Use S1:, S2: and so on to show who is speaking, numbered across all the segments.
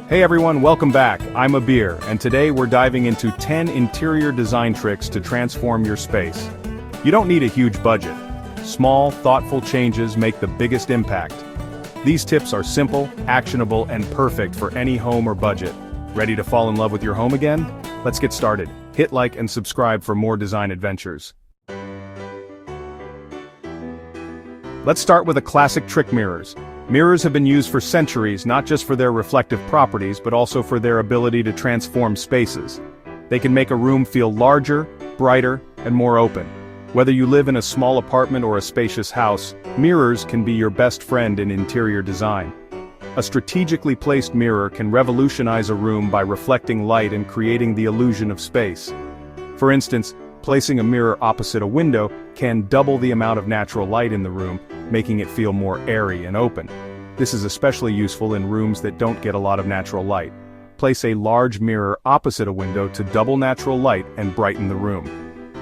S1: Hey everyone, welcome back. I'm Abir, and today we're diving into 10 interior design tricks to transform your space. You don't need a huge budget. Small, thoughtful changes make the biggest impact. These tips are simple, actionable, and perfect for any home or budget. Ready to fall in love with your home again? Let's get started. Hit like and subscribe for more design adventures. Let's start with a classic trick: mirrors. Mirrors have been used for centuries, not just for their reflective properties, but also for their ability to transform spaces. They can make a room feel larger, brighter, and more open. Whether you live in a small apartment or a spacious house, mirrors can be your best friend in interior design. A strategically placed mirror can revolutionize a room by reflecting light and creating the illusion of space. For instance, placing a mirror opposite a window can double the amount of natural light in the room, making it feel more airy and open. This is especially useful in rooms that don't get a lot of natural light. Place a large mirror opposite a window to double natural light and brighten the room.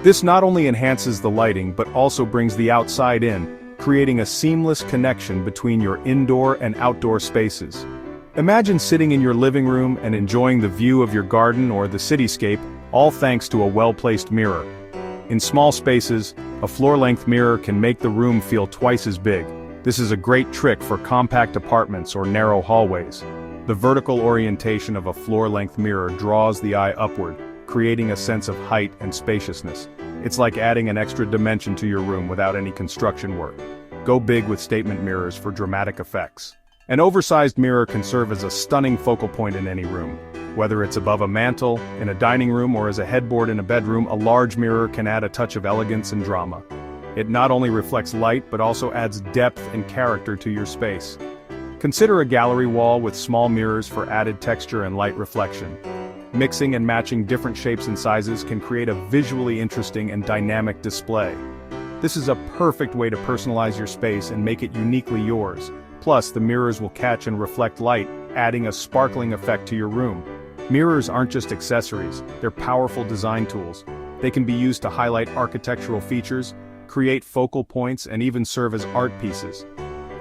S1: This not only enhances the lighting but also brings the outside in, creating a seamless connection between your indoor and outdoor spaces. Imagine sitting in your living room and enjoying the view of your garden or the cityscape, all thanks to a well-placed mirror. In small spaces, a floor-length mirror can make the room feel twice as big. This is a great trick for compact apartments or narrow hallways. The vertical orientation of a floor-length mirror draws the eye upward, creating a sense of height and spaciousness. It's like adding an extra dimension to your room without any construction work. Go big with statement mirrors for dramatic effects. An oversized mirror can serve as a stunning focal point in any room. Whether it's above a mantel, in a dining room, or as a headboard in a bedroom, a large mirror can add a touch of elegance and drama. It not only reflects light but also adds depth and character to your space. Consider a gallery wall with small mirrors for added texture and light reflection. Mixing and matching different shapes and sizes can create a visually interesting and dynamic display. This is a perfect way to personalize your space and make it uniquely yours. Plus, the mirrors will catch and reflect light, adding a sparkling effect to your room. Mirrors aren't just accessories, they're powerful design tools. They can be used to highlight architectural features, create focal points, and even serve as art pieces.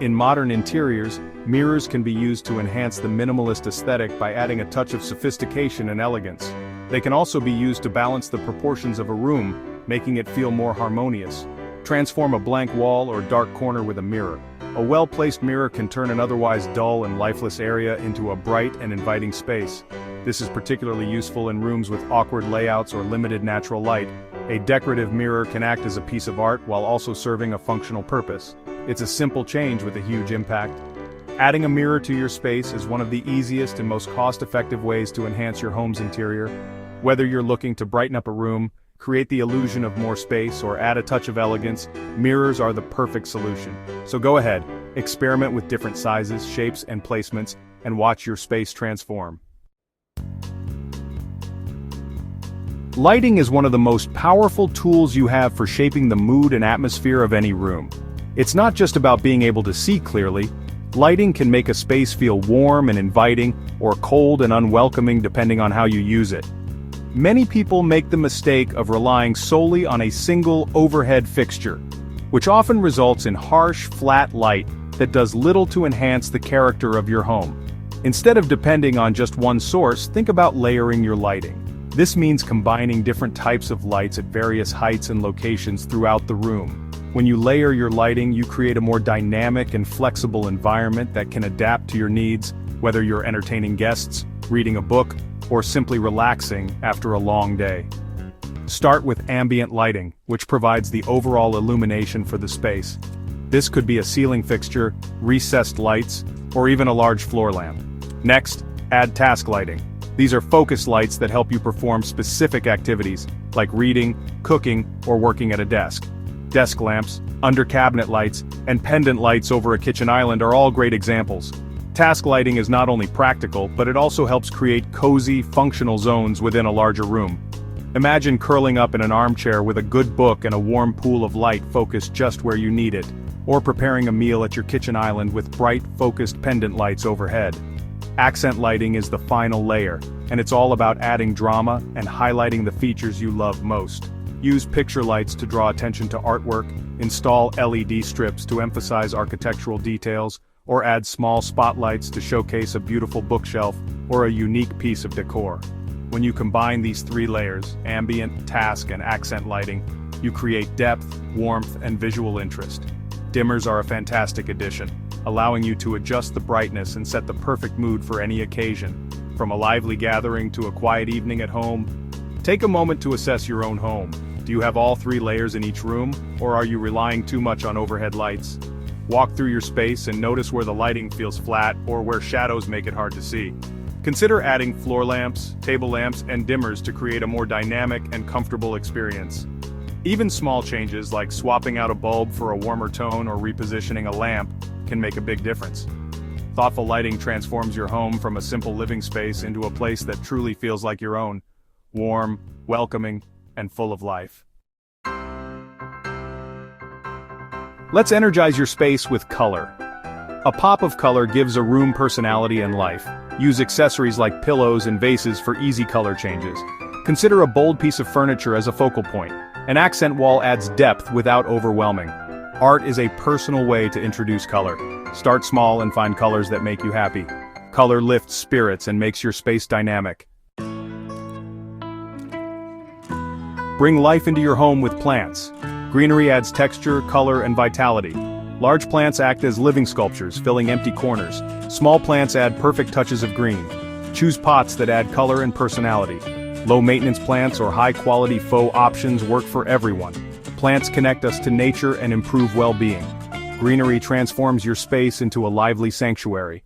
S1: In modern interiors, mirrors can be used to enhance the minimalist aesthetic by adding a touch of sophistication and elegance. They can also be used to balance the proportions of a room, making it feel more harmonious. Transform a blank wall or dark corner with a mirror. A well-placed mirror can turn an otherwise dull and lifeless area into a bright and inviting space. This is particularly useful in rooms with awkward layouts or limited natural light. A decorative mirror can act as a piece of art while also serving a functional purpose. It's a simple change with a huge impact. Adding a mirror to your space is one of the easiest and most cost-effective ways to enhance your home's interior. Whether you're looking to brighten up a room, create the illusion of more space, or add a touch of elegance, mirrors are the perfect solution. So go ahead, experiment with different sizes, shapes, and placements, and watch your space transform. Lighting is one of the most powerful tools you have for shaping the mood and atmosphere of any room. It's not just about being able to see clearly. Lighting can make a space feel warm and inviting, or cold and unwelcoming depending on how you use it. Many people make the mistake of relying solely on a single overhead fixture, which often results in harsh, flat light that does little to enhance the character of your home. Instead of depending on just one source, think about layering your lighting. This means combining different types of lights at various heights and locations throughout the room. When you layer your lighting, you create a more dynamic and flexible environment that can adapt to your needs, whether you're entertaining guests, reading a book, or simply relaxing after a long day. Start with ambient lighting, which provides the overall illumination for the space. This could be a ceiling fixture, recessed lights, or even a large floor lamp. Next, add task lighting. These are focus lights that help you perform specific activities, like reading, cooking, or working at a desk. Desk lamps, under-cabinet lights, and pendant lights over a kitchen island are all great examples. Task lighting is not only practical, but it also helps create cozy, functional zones within a larger room. Imagine curling up in an armchair with a good book and a warm pool of light focused just where you need it, or preparing a meal at your kitchen island with bright, focused pendant lights overhead. Accent lighting is the final layer, and it's all about adding drama and highlighting the features you love most. Use picture lights to draw attention to artwork, install LED strips to emphasize architectural details, or add small spotlights to showcase a beautiful bookshelf or a unique piece of decor. When you combine these three layers, ambient, task, and accent lighting, you create depth, warmth, and visual interest. Dimmers are a fantastic addition, allowing you to adjust the brightness and set the perfect mood for any occasion. From a lively gathering to a quiet evening at home, take a moment to assess your own home. Do you have all three layers in each room, or are you relying too much on overhead lights? Walk through your space and notice where the lighting feels flat or where shadows make it hard to see. Consider adding floor lamps, table lamps, and dimmers to create a more dynamic and comfortable experience. Even small changes like swapping out a bulb for a warmer tone or repositioning a lamp can make a big difference. Thoughtful lighting transforms your home from a simple living space into a place that truly feels like your own, warm, welcoming, and full of life. Let's energize your space with color. A pop of color gives a room personality and life. Use accessories like pillows and vases for easy color changes. Consider a bold piece of furniture as a focal point. An accent wall adds depth without overwhelming. Art is a personal way to introduce color. Start small and find colors that make you happy. Color lifts spirits and makes your space dynamic. Bring life into your home with plants. Greenery adds texture, color, and vitality. Large plants act as living sculptures, filling empty corners. Small plants add perfect touches of green. Choose pots that add color and personality. Low-maintenance plants or high-quality faux options work for everyone. Plants connect us to nature and improve well-being. Greenery transforms your space into a lively sanctuary.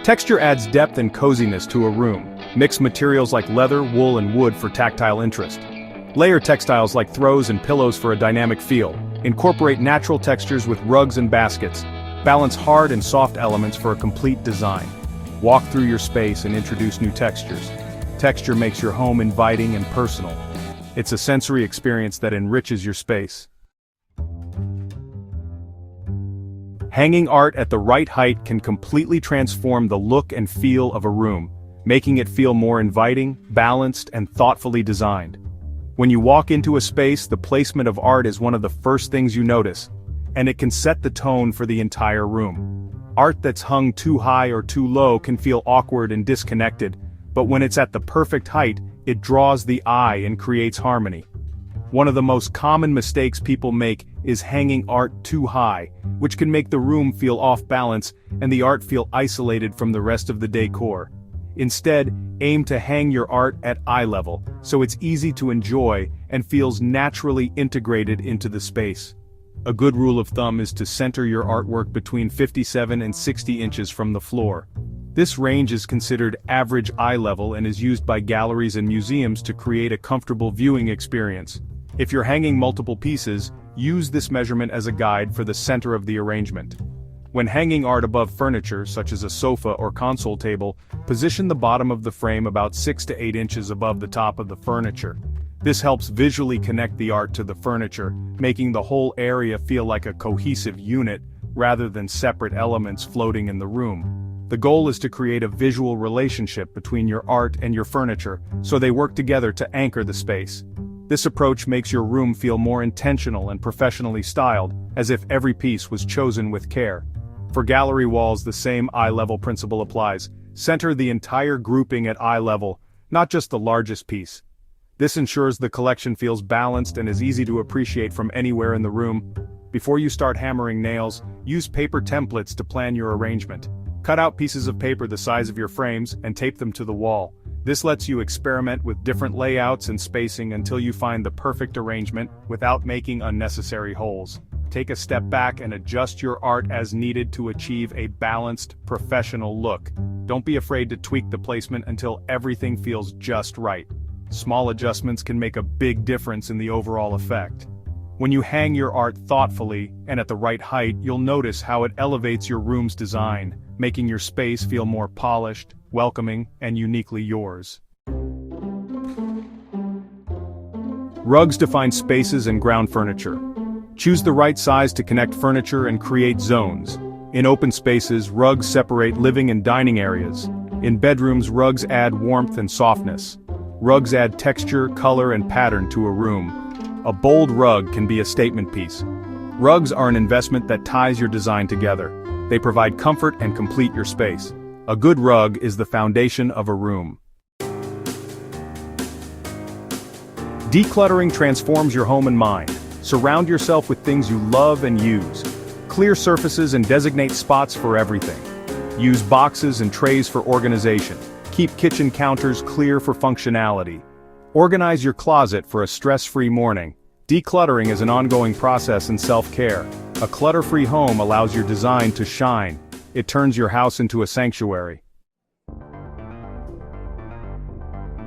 S1: Texture adds depth and coziness to a room. Mix materials like leather, wool, and wood for tactile interest. Layer textiles like throws and pillows for a dynamic feel. Incorporate natural textures with rugs and baskets. Balance hard and soft elements for a complete design. Walk through your space and introduce new textures. Texture makes your home inviting and personal. It's a sensory experience that enriches your space. Hanging art at the right height can completely transform the look and feel of a room, making it feel more inviting, balanced, and thoughtfully designed. When you walk into a space, the placement of art is one of the first things you notice, and it can set the tone for the entire room. Art that's hung too high or too low can feel awkward and disconnected, but when it's at the perfect height, it draws the eye and creates harmony. One of the most common mistakes people make is hanging art too high, which can make the room feel off balance and the art feel isolated from the rest of the decor. Instead, aim to hang your art at eye level, so it's easy to enjoy and feels naturally integrated into the space. A good rule of thumb is to center your artwork between 57 and 60 inches from the floor. This range is considered average eye level and is used by galleries and museums to create a comfortable viewing experience. If you're hanging multiple pieces, use this measurement as a guide for the center of the arrangement. When hanging art above furniture, such as a sofa or console table, position the bottom of the frame about 6 to 8 inches above the top of the furniture. This helps visually connect the art to the furniture, making the whole area feel like a cohesive unit, rather than separate elements floating in the room. The goal is to create a visual relationship between your art and your furniture, so they work together to anchor the space. This approach makes your room feel more intentional and professionally styled, as if every piece was chosen with care. For gallery walls, the same eye-level principle applies. Center the entire grouping at eye level, not just the largest piece. This ensures the collection feels balanced and is easy to appreciate from anywhere in the room. Before you start hammering nails, use paper templates to plan your arrangement. Cut out pieces of paper the size of your frames and tape them to the wall. This lets you experiment with different layouts and spacing until you find the perfect arrangement without making unnecessary holes. Take a step back and adjust your art as needed to achieve a balanced, professional look. Don't be afraid to tweak the placement until everything feels just right. Small adjustments can make a big difference in the overall effect. When you hang your art thoughtfully and at the right height, you'll notice how it elevates your room's design, making your space feel more polished, welcoming, and uniquely yours. Rugs define spaces and ground furniture. Choose the right size to connect furniture and create zones. In open spaces, rugs separate living and dining areas. In bedrooms, rugs add warmth and softness. Rugs add texture, color, and pattern to a room. A bold rug can be a statement piece. Rugs are an investment that ties your design together. They provide comfort and complete your space. A good rug is the foundation of a room. Decluttering transforms your home and mind. Surround yourself with things you love and use. Clear surfaces and designate spots for everything. Use boxes and trays for organization. Keep kitchen counters clear for functionality. Organize your closet for a stress-free morning. Decluttering is an ongoing process in self-care. A clutter-free home allows your design to shine. It turns your house into a sanctuary.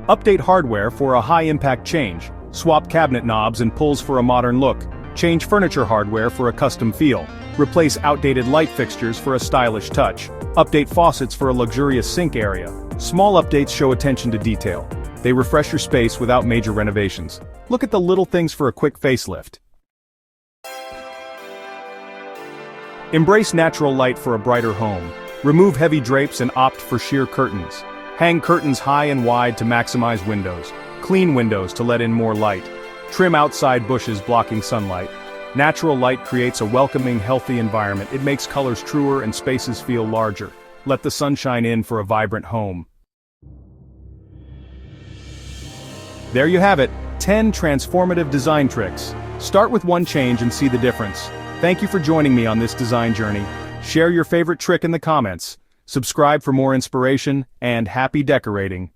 S1: Update hardware for a high-impact change. Swap cabinet knobs and pulls for a modern look. Change furniture hardware for a custom feel. Replace outdated light fixtures for a stylish touch. Update faucets for a luxurious sink area. Small updates show attention to detail. They refresh your space without major renovations. Look at the little things for a quick facelift. Embrace natural light for a brighter home. Remove heavy drapes and opt for sheer curtains. Hang curtains high and wide to maximize windows. Clean windows to let in more light. Trim outside bushes blocking sunlight. Natural light creates a welcoming, healthy environment. It makes colors truer and spaces feel larger. Let the sunshine in for a vibrant home. There you have it, 10 transformative design tricks. Start with one change and see the difference. Thank you for joining me on this design journey. Share your favorite trick in the comments. Subscribe for more inspiration, and happy decorating.